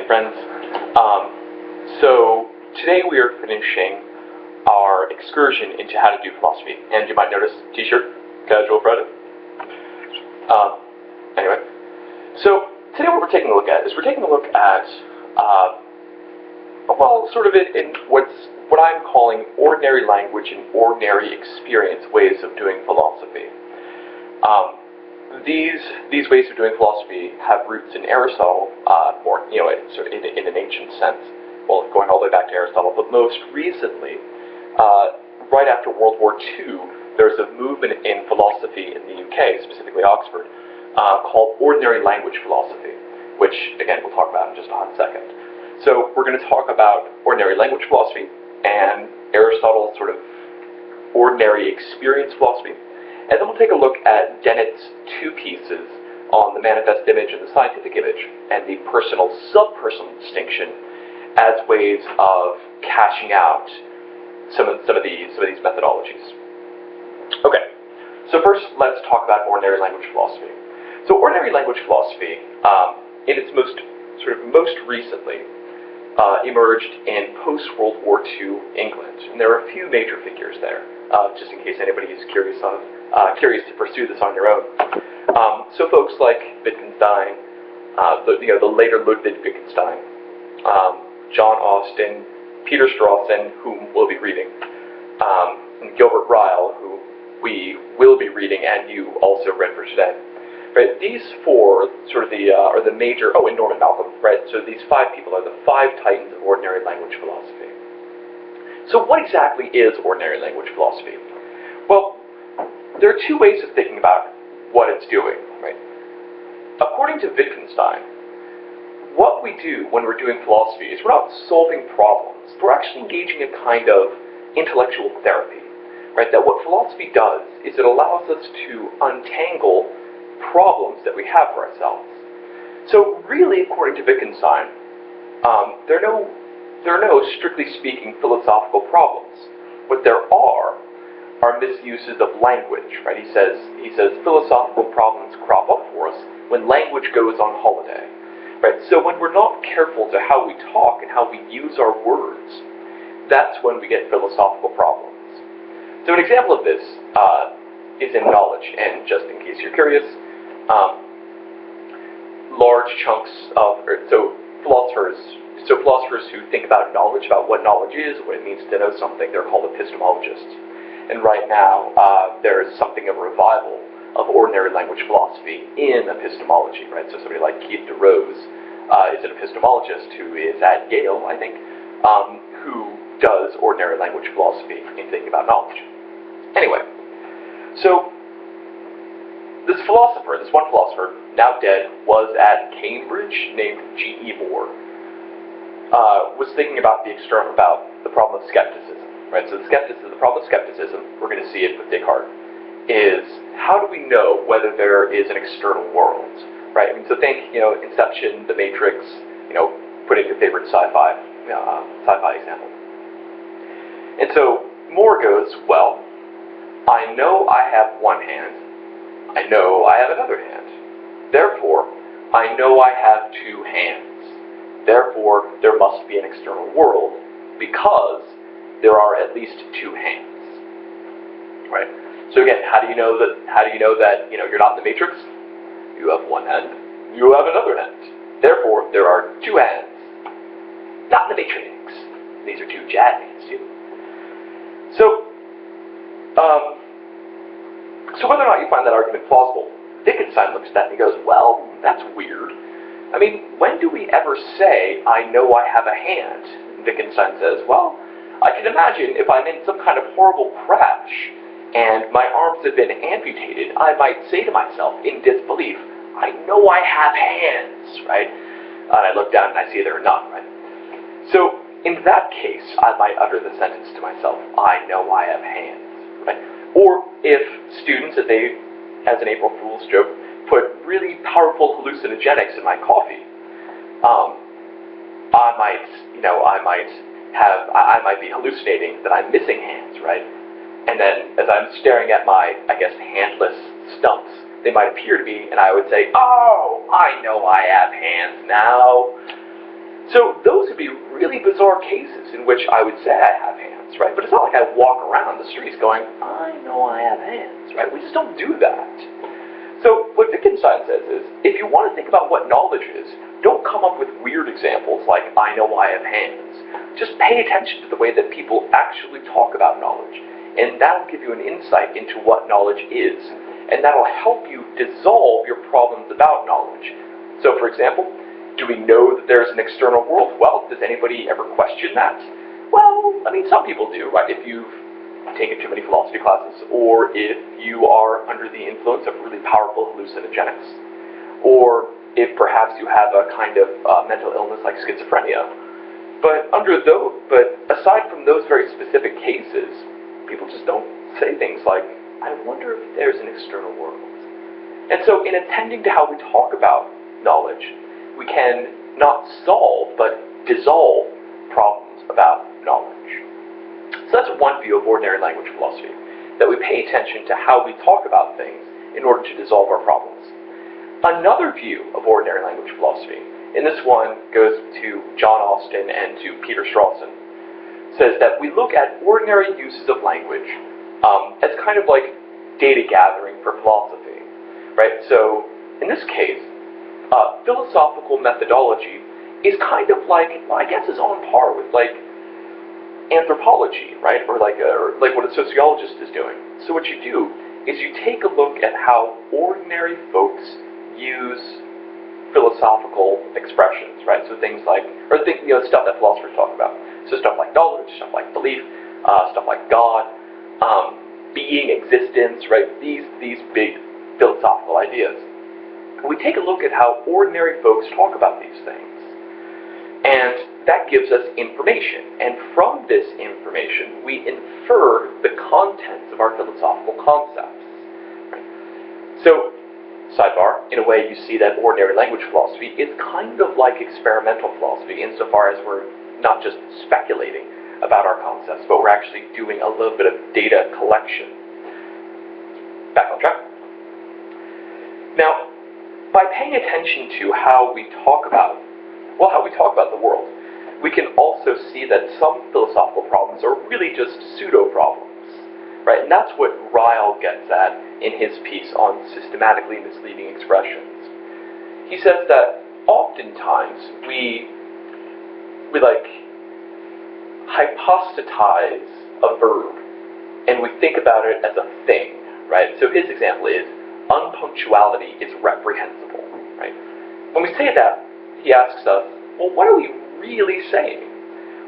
friends. So today we are finishing our excursion into how to do philosophy. And you might notice t-shirt, casual Friday. Anyway, so today what we're taking a look at is sort of in what I'm calling ordinary language and ordinary experience ways of doing philosophy. These ways of doing philosophy have roots in Aristotle, in an ancient sense. Well, going all the way back to Aristotle, but most recently, right after World War II, there's a movement in philosophy in the UK, specifically Oxford, called ordinary language philosophy, which, again, we'll talk about in just a hot second. So we're going to talk about ordinary language philosophy and Aristotle's sort of ordinary experience philosophy. And then we'll take a look at Dennett's two pieces on the manifest image and the scientific image, and the personal-subpersonal distinction as ways of cashing out some of these methodologies. Okay, so first let's talk about ordinary language philosophy. So ordinary language philosophy, in its most recently, emerged in post-World War II England, and there are a few major figures there, just in case anybody is curious to pursue this on your own. So folks like Wittgenstein, the later Ludwig Wittgenstein, John Austin, Peter Strawson, whom we'll be reading, and Gilbert Ryle, who we will be reading and you also read for today. Right, these four are the major. Oh, and Norman Malcolm. Right, so these five people are the five titans of ordinary language philosophy. So what exactly is ordinary language philosophy? Well, there are two ways of thinking about what it's doing. Right, according to Wittgenstein, what we do when we're doing philosophy is we're not solving problems. We're actually engaging in a kind of intellectual therapy. Right, that what philosophy does is it allows us to untangle problems that we have for ourselves. So really, according to Wittgenstein, there are no strictly speaking philosophical problems. What there are misuses of language. Right? He says philosophical problems crop up for us when language goes on holiday. Right? So when we're not careful to how we talk and how we use our words, that's when we get philosophical problems. So an example of this is in knowledge, and just in case you're curious, large chunks of philosophers who think about knowledge, about what knowledge is, what it means to know something, they're called epistemologists. And right now, there's something of a revival of ordinary language philosophy in epistemology. Right, so somebody like Keith DeRose is an epistemologist who is at Yale, I think, who does ordinary language philosophy in thinking about knowledge. Anyway, so this one philosopher, now dead, was at Cambridge, named G.E. Moore, was thinking about the problem of skepticism. Right, so the problem of skepticism, we're going to see it with Descartes, is how do we know whether there is an external world? Right, I mean, so think, Inception, The Matrix, put in your favorite sci-fi example. And so Moore goes, well, I know I have one hand. I know I have another hand. Therefore, I know I have two hands. Therefore, there must be an external world because there are at least two hands. Right? So again, how do you know that you're not in the Matrix? You have one hand. You have another hand. Therefore, there are two hands. Not in the Matrix. These are two jazz hands too. So whether or not you find that argument plausible, Wittgenstein looks at that and he goes, well, that's weird. I mean, when do we ever say, I know I have a hand? Wittgenstein says, well, I can imagine if I'm in some kind of horrible crash and my arms have been amputated, I might say to myself in disbelief, I know I have hands, right? And I look down and I see there are none, right? So in that case, I might utter the sentence to myself, I know I have hands, right? Or if students, as an April Fool's joke, put really powerful hallucinogenics in my coffee, I might be hallucinating that I'm missing hands, right? And then as I'm staring at my, handless stumps, they might appear to me, and I would say, oh, I know I have hands now. So those would be really bizarre cases in which I would say I have hands, right? But it's not like I walk around the streets going, I know I have hands, right? We just don't do that. So what Wittgenstein says is, if you want to think about what knowledge is, don't come up with weird examples like, I know I have hands. Just pay attention to the way that people actually talk about knowledge, and that'll give you an insight into what knowledge is, and that'll help you dissolve your problems about knowledge. So for example, do we know that there's an external world? Well, does anybody ever question that? Well, I mean, some people do, right? If you've taken too many philosophy classes, or if you are under the influence of really powerful hallucinogenics, or if perhaps you have a kind of mental illness like schizophrenia. But aside from those very specific cases, people just don't say things like, I wonder if there's an external world. And so in attending to how we talk about knowledge, we can not solve, but dissolve problems about knowledge. So that's one view of ordinary language philosophy, that we pay attention to how we talk about things in order to dissolve our problems. Another view of ordinary language philosophy, and this one goes to John Austin and to Peter Strawson, says that we look at ordinary uses of language as kind of like data gathering for philosophy, right? So in this case, philosophical methodology is kind of like, well, I guess is on par with like anthropology, right? Or like what a sociologist is doing. So what you do is you take a look at how ordinary folks use philosophical expressions, right? So things like, stuff that philosophers talk about. So stuff like knowledge, stuff like belief, stuff like God, being, existence, right? These big philosophical ideas. We take a look at how ordinary folks talk about these things. And that gives us information. And from this information, we infer the contents of our philosophical concepts. Right? So, sidebar, in a way you see that ordinary language philosophy is kind of like experimental philosophy insofar as we're not just speculating about our concepts, but we're actually doing a little bit of data collection. Back on track. Now, by paying attention to how we talk about the world, we can also see that some philosophical problems are really just pseudo-problems, right? And that's what Ryle gets at in his piece on systematically misleading expressions. He says that oftentimes we like hypostatize a verb, and we think about it as a thing, right? So his example is, unpunctuality is reprehensible, right? When we say that, he asks us, well, what are we really saying?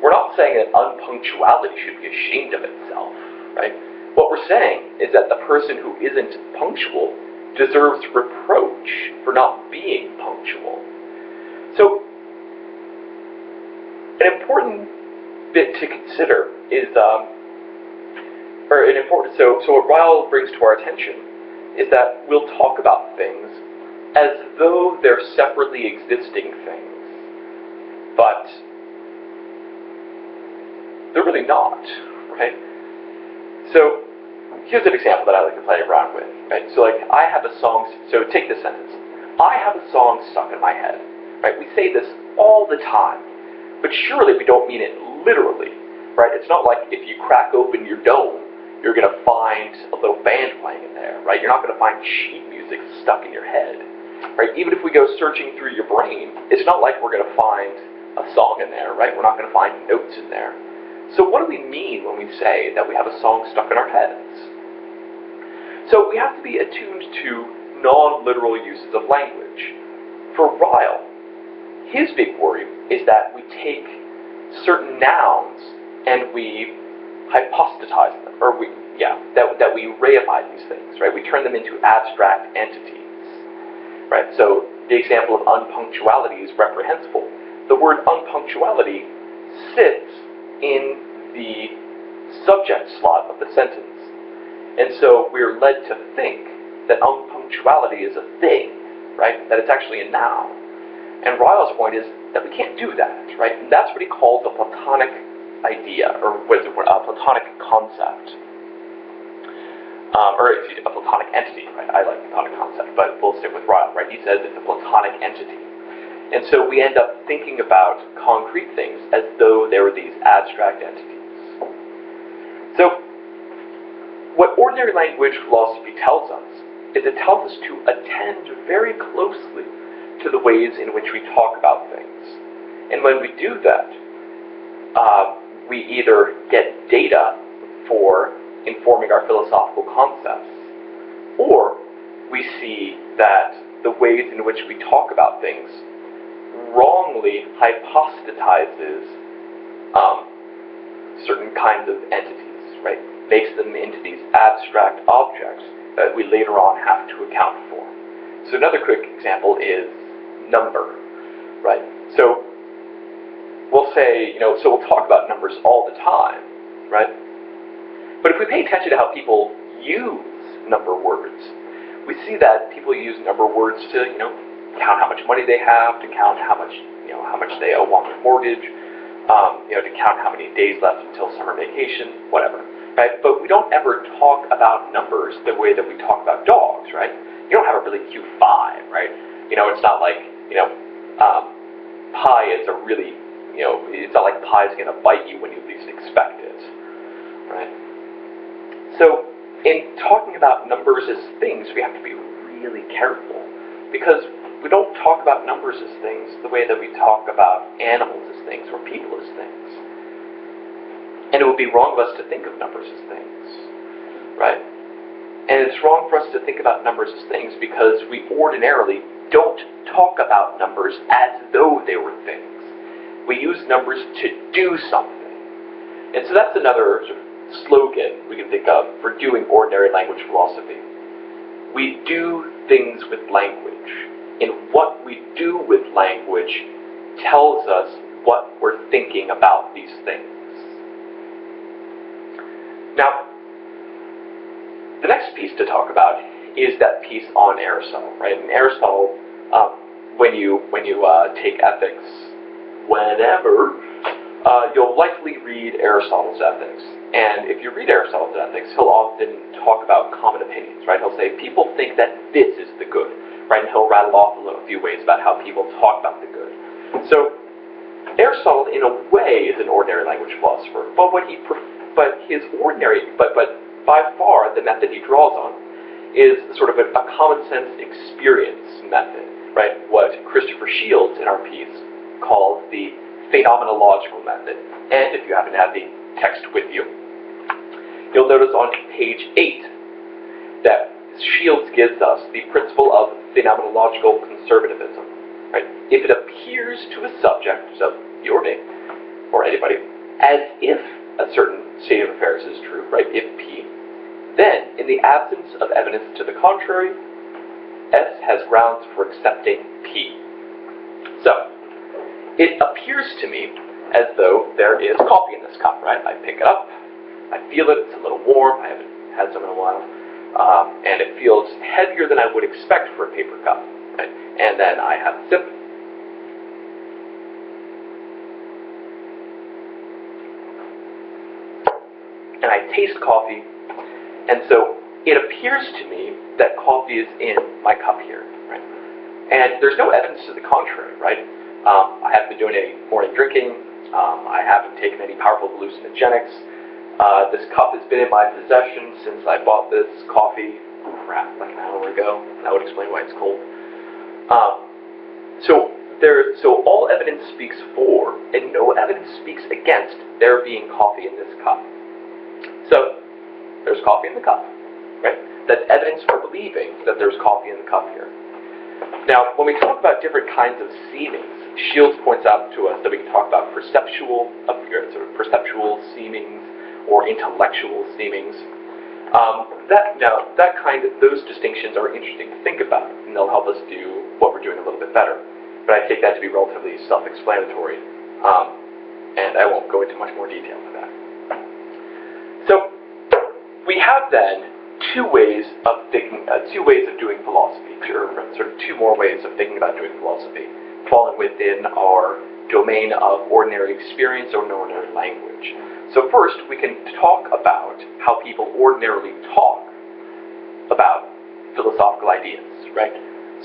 We're not saying that unpunctuality should be ashamed of itself, right? What we're saying is that the person who isn't punctual deserves reproach for not being punctual. So, an important bit to consider is, so what Ryle brings to our attention is that we'll talk about things as though they're separately existing things, but they're really not, right? So here's an example that I like to play around with, right? So like, I have a song, so take this sentence. I have a song stuck in my head, right? We say this all the time, but surely we don't mean it literally, right? It's not like if you crack open your dome, you're going to find a little band playing in there, right? You're not going to find sheet music stuck in your head, right? Even if we go searching through your brain, it's not like we're going to find a song in there, right? We're not going to find notes in there. So what do we mean when we say that we have a song stuck in our heads? So we have to be attuned to non-literal uses of language. For Ryle, his big worry is that we take certain nouns and we hypostatize them, or that we reify these things, right? We turn them into abstract entities, right? So the example of unpunctuality is reprehensible. The word unpunctuality sits in the subject slot of the sentence, and so we're led to think that unpunctuality is a thing, right? That it's actually a noun. And Ryle's point is that we can't do that, right? And that's what he calls a Platonic idea, or what is it, a Platonic concept, a Platonic entity, right? I like Platonic concept, but we'll stick with Ryle, right? He says it's a Platonic entity. And so we end up thinking about concrete things as though they were these abstract entities. So what ordinary language philosophy tells us is it tells us to attend very closely to the ways in which we talk about things. And when we do that, we either get data for informing our philosophical concepts, or we see that the ways in which we talk about things wrongly hypostatizes certain kinds of entities, right? Makes them into these abstract objects that we later on have to account for. So another quick example is number, right? So we'll say, so we'll talk about numbers all the time, right? But if we pay attention to how people use number words, we see that people use number words to, count how much money they have, to count how much they owe on their mortgage, to count how many days left until summer vacation, whatever, right? But we don't ever talk about numbers the way that we talk about dogs, right? You don't have a really cute 5, right? It's not like, pi is a really, it's not like pi is going to bite you when you least expect it, right? So in talking about numbers as things, we have to be really careful, because we don't talk about numbers as things the way that we talk about animals as things or people as things. And it would be wrong of us to think of numbers as things, right? And it's wrong for us to think about numbers as things because we ordinarily don't talk about numbers as though they were things. We use numbers to do something. And so that's another sort of slogan we can think of for doing ordinary language philosophy. We do things with language, and what we do with language tells us what we're thinking about these things. Now, the next piece to talk about is that piece on Aristotle, right? And Aristotle, when you take ethics, you'll likely read Aristotle's Ethics. And if you read Aristotle's Ethics, he'll often talk about common opinions, right? He'll say, people think that this is the good, right? And he'll rattle off a few ways about how people talk about the good. So Aristotle, in a way, is an ordinary language philosopher, but by far the method he draws on is sort of a common sense experience method, right? What Christopher Shields in our piece called the phenomenological method. And if you happen to have the text with you, you'll notice on page 8 that Shields gives us the principle of phenomenological conservatism, right? If it appears to a subject, so you or me, or anybody, as if a certain state of affairs is true, right? If P, then, in the absence of evidence to the contrary, S has grounds for accepting P. So, it appears to me as though there is coffee in this cup, right? I pick it up, I feel it, it's a little warm, I haven't had some in a while, and it feels heavier than I would expect for a paper cup, right? And then I have a sip. And I taste coffee, and so it appears to me that coffee is in my cup here, right? And there's no evidence to the contrary, right? I haven't been doing any morning drinking. I haven't taken any powerful hallucinogenics. This cup has been in my possession since I bought this coffee, like an hour ago. That would explain why it's cold. So all evidence speaks for, and no evidence speaks against there being coffee in this cup. So there's coffee in the cup, right? That's evidence for believing that there's coffee in the cup here. Now, when we talk about different kinds of seemings, Shields points out to us that we can talk about perceptual seemings or intellectual seemings. Those distinctions are interesting to think about, and they'll help us do what we're doing a little bit better. But I take that to be relatively self-explanatory, and I won't go into much more detail with that. So we have then two ways of doing philosophy, or sort of two more ways of thinking about doing philosophy, falling within our domain of ordinary experience or ordinary language. So first, we can talk about how people ordinarily talk about philosophical ideas, right?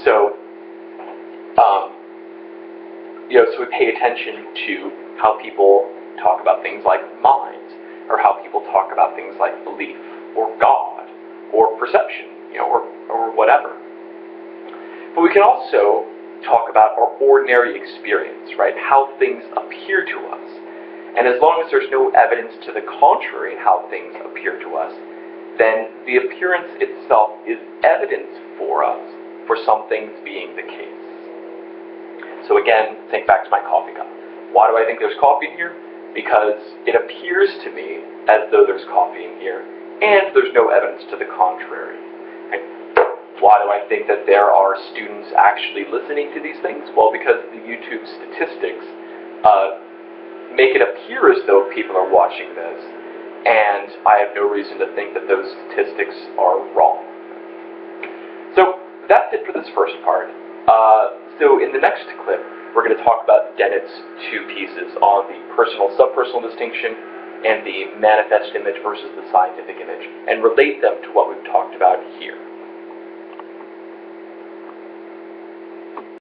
So So we pay attention to how people talk about things like minds, or how people talk about things like belief, or God, or perception, or whatever. But we can also talk about our ordinary experience, right? How things appear to us. And as long as there's no evidence to the contrary in how things appear to us, then the appearance itself is evidence for us for some things being the case. So again, think back to my coffee cup. Why do I think there's coffee in here? Because it appears to me as though there's coffee in here, and there's no evidence to the contrary. And why do I think that there are students actually listening to these things? Well, because the YouTube statistics make it appear as though people are watching this, and I have no reason to think that those statistics are wrong. So that's it for this first part. So in the next clip, we're going to talk about Dennett's two pieces on the personal-subpersonal distinction and the manifest image versus the scientific image, and relate them to what we've talked about here.